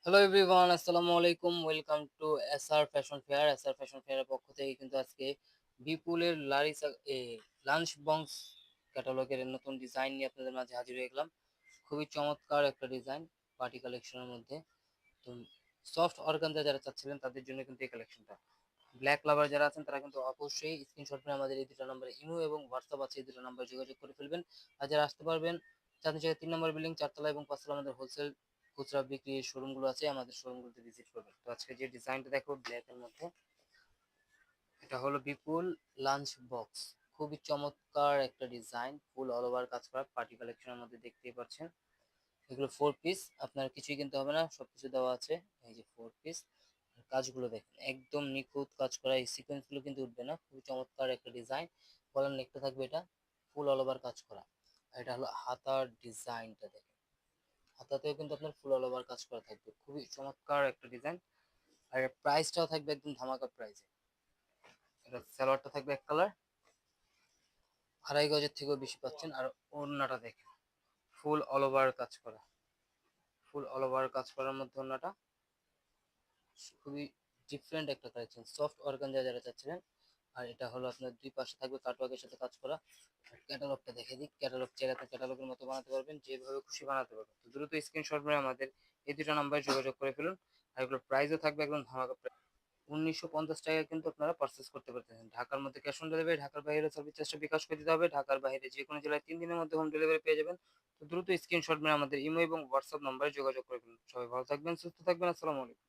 Hello everyone, আসসালামু আলাইকুম। Welcome to SR fashion fair. SR fashion ফেয়ারের পক্ষ থেকে কিন্তু আজকে বিপুলের লাঞ্চ বক্স ক্যাটালগের নতুন ডিজাইন নিয়ে আপনাদের মাঝে হাজির হয়ে গেলাম। খুবই চমৎকার একটা ডিজাইন পার্টি কালেকশনের মধ্যে। তো সফট অর্গানজা যারা চাচ্ছিলেন তাদের জন্য কিন্তু এই কালেকশনটা। ব্ল্যাক লাভার যারা আছেন তারা কিন্তু অবশ্যই স্ক্রিনশট নিয়ে আমাদের এই দুটো নম্বরে ইমো এবং হোয়াটসঅ্যাপ আছে, এই দুটো নম্বরে যোগাযোগ করে ফেলবেন। আর যারা আসতে পারবেন, চাঁদনি চকের 3 নম্বর বিল্ডিং, 4 তলা এবং 5 তলা আমাদের হোলসেল খুচরা বিক্রির শোরুমগুলো আছে, আমাদের শোরুমগুলোতে ভিজিট করবেন। তো আজকে যে ডিজাইনটা দেখো ব্ল্যাক এর মধ্যে, এটা হলো বিপুল লাঞ্চ বক্স। খুবই চমৎকার একটা ডিজাইন, ফুল অল ওভার কাজ করা পার্টি কালেকশনের মধ্যে দেখতেই পাচ্ছেন। এগুলো 4 পিস, আপনার কিছুই কিনতে হবে না, সবকিছু দেওয়া আছে। এই যে 4 পিস, কাজগুলো দেখেন একদম নিখুঁত কাজ করা, এই সিকোয়েন্স গুলো কিন্তু উঠবে না। খুবই চমৎকার একটা ডিজাইন। কলার নেকটা থাকবে এটা ফুল অল ওভার কাজ করা। আর এটা হলো হাতার ডিজাইনটা দেখেন, হাতাতেও কিন্তু আপনার ফুল অল ওভার কাজ করা থাকবে। খুবই চমৎকার একটা ডিজাইন। আর প্রাইসটাও থাকবে একদম ধামাকা প্রাইসে। এটা সালোয়ারটা থাকবে এক কালার, 2.5 গজের থেকেও বেশি পাচ্ছেন। আর ওড়নাটা দেখেন ফুল অল ওভার কাজ করা, ফুল অল ওভার কাজ করার মধ্যে ওড়নাটা খুবই ডিফারেন্ট একটা কালেকশন, সফট অর্গানজা যারা চাচ্ছিলেন। আর এটা হলো আপনার দুই পাশে থাকবে কাটওয়ার্কের সাথে কাজ করা। ক্যাটালগটা দেখে দিই, ক্যাটালগ চাইলে ক্যাটালগের মতো বানাতে পারবেন, যেভাবে খুশি বানাতে পারবেন। তো দ্রুত স্ক্রিনশট মেরে আমাদের এই দুটো নাম্বারে যোগাযোগ করে ফেলুন। আর এগুলোর প্রাইসও থাকবে একদম ধামাকা প্রাইস। 1950 টাকায় কিন্তু আপনারা পারচেস করতে পারতেছেন। ঢাকার মধ্যে ক্যাশ অন ডেলিভারি, ঢাকার বাইরে সার্ভিস চার্জটা বিকাশ করে দিতে হবে। ঢাকার বাইরে যে কোনো জেলায় 3 দিনের মধ্যে হোম ডেলিভারি পেয়ে যাবেন। তো দ্রুত স্ক্রিনশট মেরে আমাদের ইমো এবং হোয়াটসঅ্যাপ নাম্বারে যোগাযোগ করে ফেলুন। সবাই ভালো থাকবেন, সুস্থ থাকবেন। আসসালামু আলাইকুম।